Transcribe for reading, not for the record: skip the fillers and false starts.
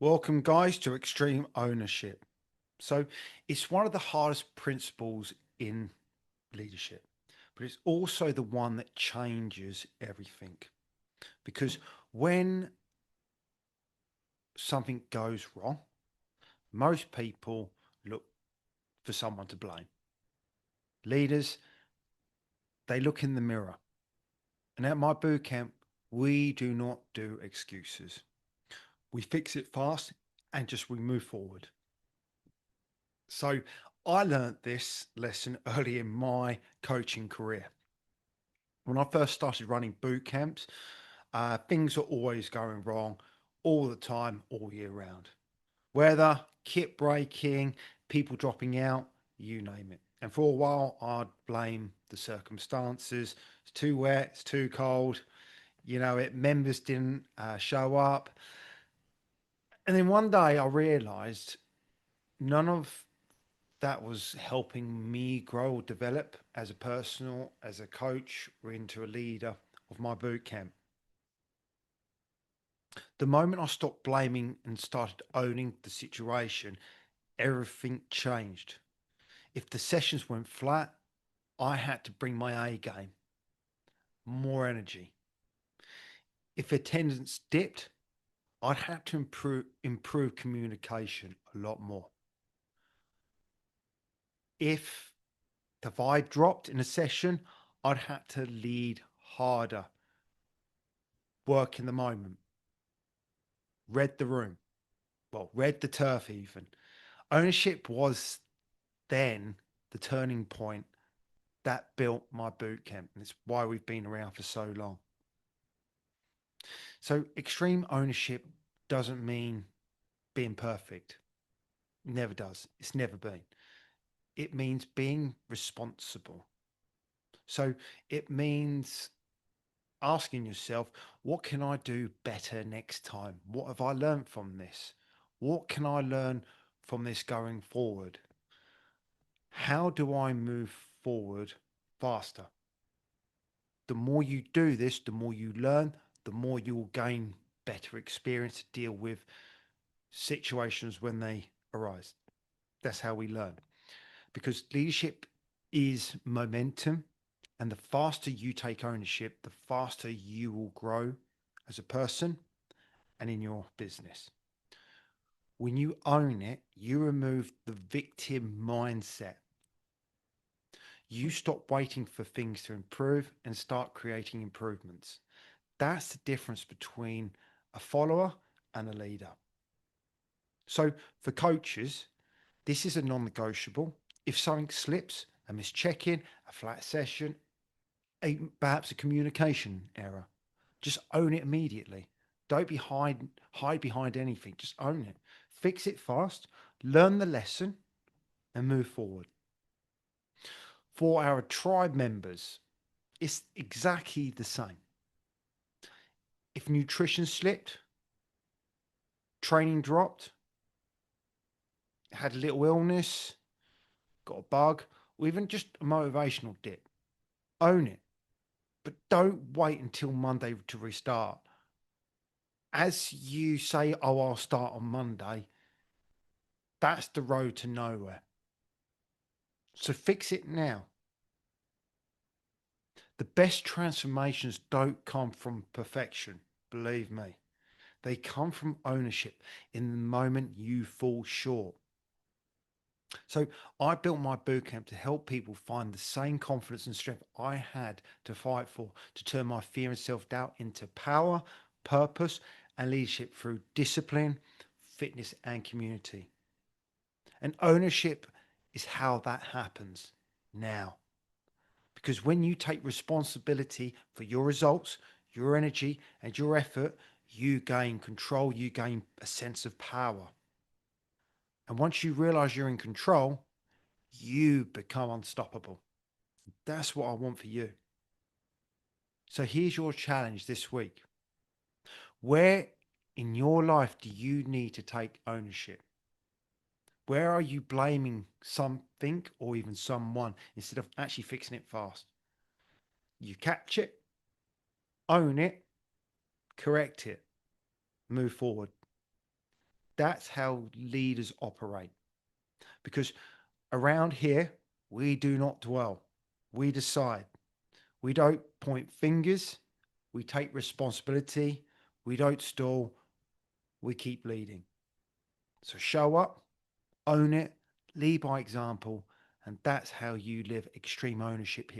Welcome, guys, to extreme ownership. So, it's one of the hardest principles in leadership, but it's also the one that changes everything. Because when something goes wrong, most people look for someone to blame. Leaders, they look in the mirror. And at my boot camp, we do not do excuses. We fix it fast and just we move forward. So, I learned this lesson early in my coaching career. When I first started running boot camps, things are always going wrong all the time, all year round. Weather, kit breaking, people dropping out, you name it. And for a while, I'd blame the circumstances. It's too wet, it's too cold. Members didn't show up. And then one day I realized none of that was helping me grow or develop as a personal, as a coach, or into a leader of my boot camp. The moment I stopped blaming and started owning the situation, everything changed. If the sessions went flat, I had to bring my A game, more energy. If attendance dipped, I'd have to improve communication a lot more. If the vibe dropped in a session, I'd have to lead harder, work in the moment, read the room, read the turf even. Ownership was then the turning point that built my boot camp. And it's why we've been around for so long. So, extreme ownership doesn't mean being perfect. It never does. It's never been. It means being responsible. So, it means asking yourself, what can I do better next time? What have I learned from this? What can I learn from this going forward? How do I move forward faster? The more you do this, the more you learn, the more you will gain better experience to deal with situations when they arise. That's how we learn. Because leadership is momentum. And the faster you take ownership, the faster you will grow as a person and in your business. When you own it, you remove the victim mindset. You stop waiting for things to improve and start creating improvements. That's the difference between a follower and a leader. So for coaches, this is a non-negotiable. If something slips, a missed check-in, a flat session, perhaps a communication error, just own it immediately. Don't be hide behind anything. Just own it. Fix it fast, learn the lesson, and move forward. For our tribe members, it's exactly the same. If nutrition slipped, training dropped, had a little illness, got a bug, or even just a motivational dip, own it. But don't wait until Monday to restart. As you say, oh, I'll start on Monday, that's the road to nowhere. So fix it now. The best transformations don't come from perfection, believe me. They come from ownership in the moment you fall short. So I built my bootcamp to help people find the same confidence and strength I had to fight for, to turn my fear and self-doubt into power, purpose, and leadership through discipline, fitness, and community. And ownership is how that happens now. Because when you take responsibility for your results, your energy, and your effort, you gain control, you gain a sense of power. And once you realize you're in control, you become unstoppable. That's what I want for you. So here's your challenge this week. Where in your life do you need to take ownership? Where are you blaming something or even someone instead of actually fixing it fast? You catch it, own it, correct it, move forward. That's how leaders operate. Because around here, we do not dwell. We decide. We don't point fingers. We take responsibility. We don't stall. We keep leading. So show up, own it, lead by example, and that's how you live extreme ownership here.